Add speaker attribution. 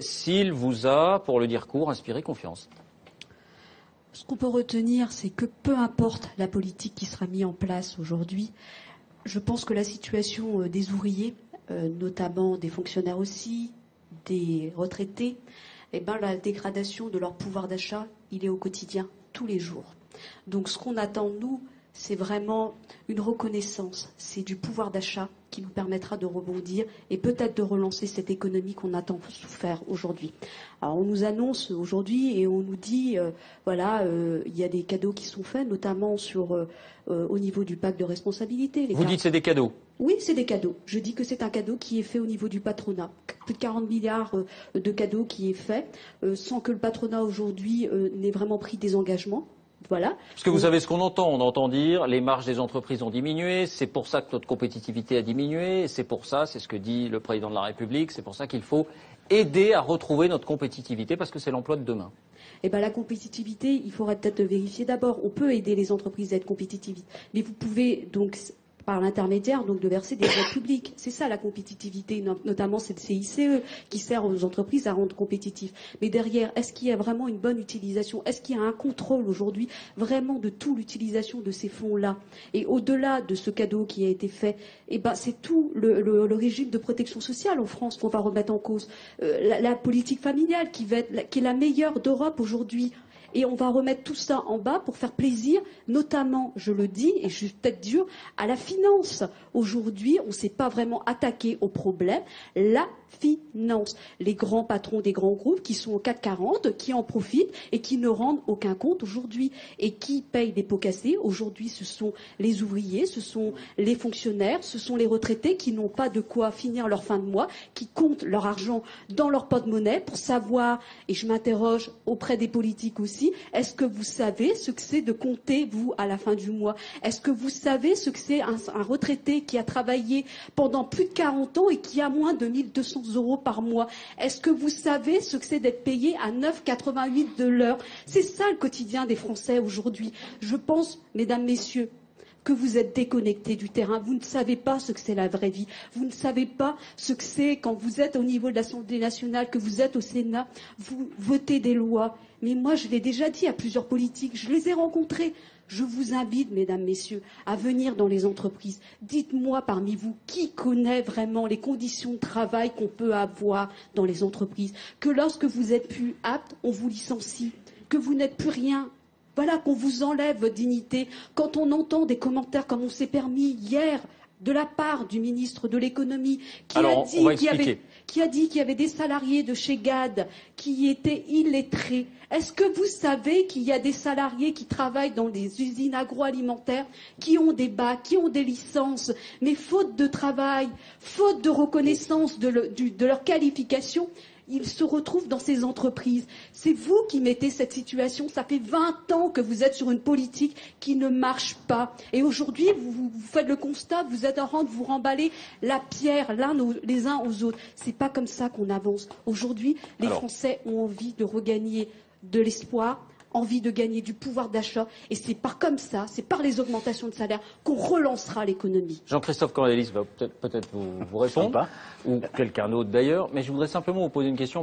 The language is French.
Speaker 1: S'il vous a, pour le dire court, inspiré confiance.
Speaker 2: Ce qu'on peut retenir, c'est que peu importe la politique qui sera mise en place aujourd'hui, je pense que la situation des ouvriers, notamment des fonctionnaires aussi, des retraités, eh ben, la dégradation de leur pouvoir d'achat, il est au quotidien, tous les jours. Donc ce qu'on attend, nous, c'est vraiment une reconnaissance, c'est du pouvoir d'achat qui nous permettra de rebondir et peut-être de relancer cette économie qu'on a tant souffert aujourd'hui. Alors on nous annonce aujourd'hui et on nous dit, il y a des cadeaux qui sont faits, notamment au niveau du pacte de responsabilité.
Speaker 1: Vous dites que c'est des cadeaux?
Speaker 2: Oui, c'est des cadeaux. Je dis que c'est un cadeau qui est fait au niveau du patronat. Plus de 40 milliards de cadeaux qui est fait, sans que le patronat aujourd'hui n'ait vraiment pris des engagements. Voilà.
Speaker 1: Parce que vous savez ce qu'on entend. On entend dire les marges des entreprises ont diminué, c'est pour ça que notre compétitivité a diminué, c'est pour ça, c'est ce que dit le président de la République, c'est pour ça qu'il faut aider à retrouver notre compétitivité parce que c'est l'emploi de demain.
Speaker 2: Eh bien, la compétitivité, il faudrait peut-être vérifier d'abord. On peut aider les entreprises à être compétitives, mais vous pouvez donc par l'intermédiaire donc de verser des aides publiques. C'est ça la compétitivité, notamment c'est le CICE qui sert aux entreprises à rendre compétitifs. Mais derrière, est-ce qu'il y a vraiment une bonne utilisation? Est-ce qu'il y a un contrôle aujourd'hui vraiment de toute l'utilisation de ces fonds-là? Et au-delà de ce cadeau qui a été fait, eh ben, c'est tout le régime de protection sociale en France qu'on va remettre en cause. La politique familiale qui est la meilleure d'Europe aujourd'hui. Et on va remettre tout ça en bas pour faire plaisir, notamment, je le dis, et je suis peut-être dur, à la finance. Aujourd'hui, on ne s'est pas vraiment attaqué au problème. La finance. Les grands patrons des grands groupes qui sont au CAC 40, qui en profitent et qui ne rendent aucun compte aujourd'hui. Et qui payent des pots cassés? Aujourd'hui, ce sont les ouvriers, ce sont les fonctionnaires, ce sont les retraités qui n'ont pas de quoi finir leur fin de mois, qui comptent leur argent dans leur porte-monnaie pour savoir, et je m'interroge auprès des politiques aussi, est-ce que vous savez ce que c'est de compter, vous, à la fin du mois? Est-ce que vous savez ce que c'est un retraité qui a travaillé pendant plus de 40 ans et qui a moins de 1 200 € par mois? Est-ce que vous savez ce que c'est d'être payé à 9,88 de l'heure? C'est ça le quotidien des Français aujourd'hui. Je pense, mesdames, messieurs, que vous êtes déconnectés du terrain. Vous ne savez pas ce que c'est la vraie vie. Vous ne savez pas ce que c'est quand vous êtes au niveau de l'Assemblée nationale, que vous êtes au Sénat, vous votez des lois. Mais moi, je l'ai déjà dit à plusieurs politiques, je les ai rencontrés. Je vous invite, mesdames, messieurs, à venir dans les entreprises. Dites-moi parmi vous qui connaît vraiment les conditions de travail qu'on peut avoir dans les entreprises. Que lorsque vous êtes plus apte, on vous licencie. Que vous n'êtes plus rien. Voilà, qu'on vous enlève votre dignité. Quand on entend des commentaires comme on s'est permis hier de la part du ministre de l'économie qui a dit qu'il y avait des salariés de chez GAD qui étaient illettrés. Est-ce que vous savez qu'il y a des salariés qui travaillent dans des usines agroalimentaires, qui ont des bacs, qui ont des licences, mais faute de travail, faute de reconnaissance de leur qualification, ils se retrouvent dans ces entreprises. C'est vous qui mettez cette situation. Ça fait 20 ans que vous êtes sur une politique qui ne marche pas. Et aujourd'hui, vous faites le constat, vous êtes en train de vous remballer la pierre les uns aux autres. C'est pas comme ça qu'on avance. Aujourd'hui, les Français ont envie de regagner de l'espoir, envie de gagner du pouvoir d'achat, et c'est comme ça, c'est par les augmentations de salaire qu'on relancera l'économie.
Speaker 1: Jean-Christophe Cornelis va peut-être vous répondre, ou quelqu'un d'autre d'ailleurs, mais je voudrais simplement vous poser une question.